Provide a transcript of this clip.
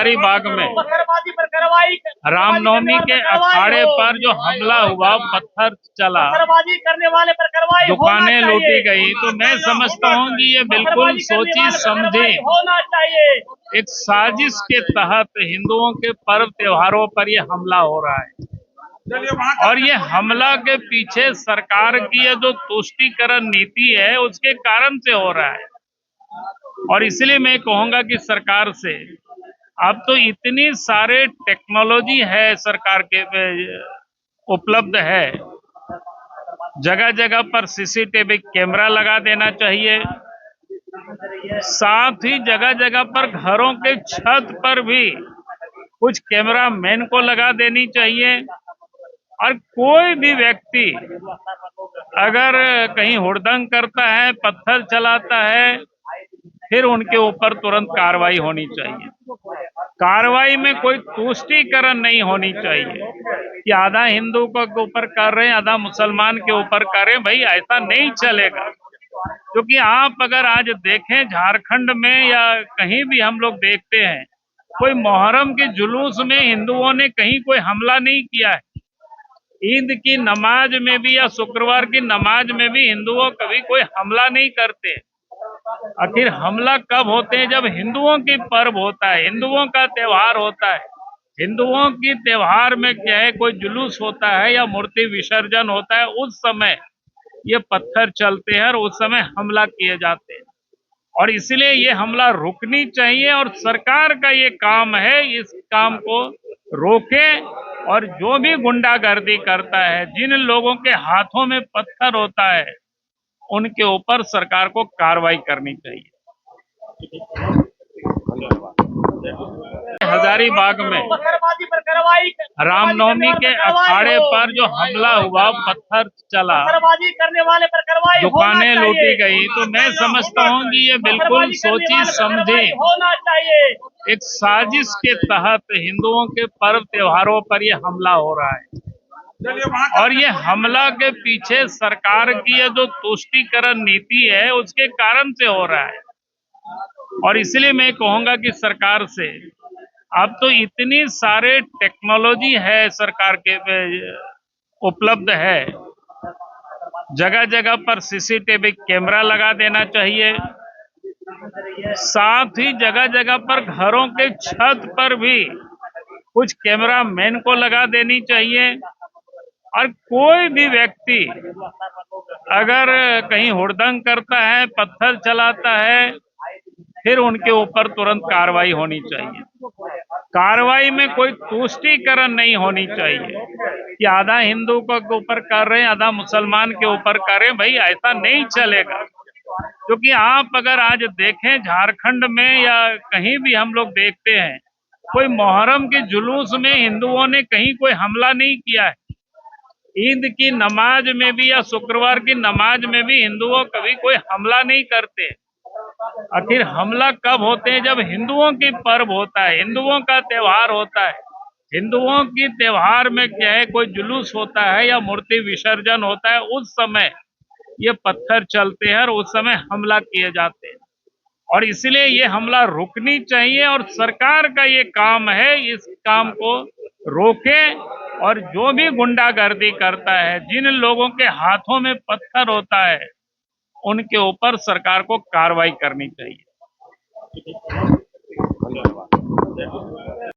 हजारीबाग में रामनवमी के अखाड़े पर जो हमला हुआ, पत्थर चला, करने वाले पर कार्रवाई दुकानें लूटी गई, तो मैं समझता हूँ कि ये बिल्कुल सोची समझी होना चाहिए। एक साजिश के तहत हिंदुओं के पर्व त्योहारों पर ये हमला हो रहा है। और ये हमला के पीछे सरकार की ये जो तुष्टीकरण नीति है, उसके कारण से हो रहा है। और इसलिए मैं कहूंगा कि सरकार से अब तो इतनी सारे टेक्नोलॉजी है सरकार के उपलब्ध है, जगह जगह पर सीसीटीवी कैमरा लगा देना चाहिए। साथ ही जगह जगह पर घरों के छत पर भी कुछ कैमरा मैन को लगा देनी चाहिए। और कोई भी व्यक्ति अगर कहीं हुड़दंग करता है, पत्थर चलाता है, फिर उनके ऊपर तुरंत कार्रवाई होनी चाहिए। कार्रवाई में कोई तुष्टीकरण नहीं होनी चाहिए कि आधा हिंदू के ऊपर कर रहे हैं, आधा मुसलमान के ऊपर कर रहे हैं। भाई ऐसा नहीं चलेगा। क्योंकि आप अगर आज देखें झारखंड में या कहीं भी हम लोग देखते हैं, कोई मुहर्रम के जुलूस में हिंदुओं ने कहीं कोई हमला नहीं किया है। ईद की नमाज में भी या शुक्रवार की नमाज में भी हिंदुओं कभी कोई हमला नहीं करते। आखिर हमला कब होते हैं? जब हिंदुओं की पर्व होता है, हिंदुओं का त्योहार होता है। हिंदुओं की त्योहार में क्या है, कोई जुलूस होता है या मूर्ति विसर्जन होता है, उस समय ये पत्थर चलते हैं और उस समय हमला किए जाते हैं। और इसलिए ये हमला रुकनी चाहिए और सरकार का ये काम है, इस काम को रोके। और जो भी गुंडागर्दी करता है, जिन लोगों के हाथों में पत्थर होता है, उनके ऊपर सरकार को कार्रवाई करनी चाहिए। हजारीबाग में रामनवमी के अखाड़े पर जो हमला हुआ, पत्थर चला, करने वाले पर कार्रवाई दुकानें लूटी गई, तो मैं समझता हूँ कि ये बिल्कुल सोची समझी होना चाहिए। एक साजिश के तहत हिंदुओं के पर्व त्योहारों पर ये हमला हो रहा है। और ये हमला के पीछे सरकार की ये जो तुष्टीकरण नीति है, उसके कारण से हो रहा है। और इसलिए मैं कहूंगा कि सरकार से अब तो इतनी सारे टेक्नोलॉजी है सरकार के उपलब्ध है, जगह जगह पर सीसीटीवी कैमरा लगा देना चाहिए। साथ ही जगह जगह पर घरों के छत पर भी कुछ कैमरा मैन को लगा देनी चाहिए। और कोई भी व्यक्ति अगर कहीं हुड़दंग करता है, पत्थर चलाता है, फिर उनके ऊपर तुरंत कार्रवाई होनी चाहिए। कार्रवाई में कोई तुष्टीकरण नहीं होनी चाहिए कि आधा हिंदू के ऊपर कर रहे हैं, आधा मुसलमान के ऊपर कर रहे हैं। भाई ऐसा नहीं चलेगा। क्योंकि आप अगर आज देखें झारखंड में या कहीं भी हम लोग देखते हैं, कोई मुहर्रम के जुलूस में हिंदुओं ने कहीं कोई हमला नहीं किया है। ईद की नमाज में भी या शुक्रवार की नमाज में भी हिंदुओं कभी कोई हमला नहीं करते। आखिर हमला कब होते हैं? जब हिंदुओं की पर्व होता है, हिंदुओं का त्योहार होता है। हिंदुओं की त्योहार में क्या है, कोई जुलूस होता है या मूर्ति विसर्जन होता है, उस समय ये पत्थर चलते हैं और उस समय हमला किए जाते हैं। और इसलिए ये हमला रुकनी चाहिए और सरकार का ये काम है, इस काम को रोके। और जो भी गुंडागर्दी करता है, जिन लोगों के हाथों में पत्थर होता है, उनके ऊपर सरकार को कार्रवाई करनी चाहिए।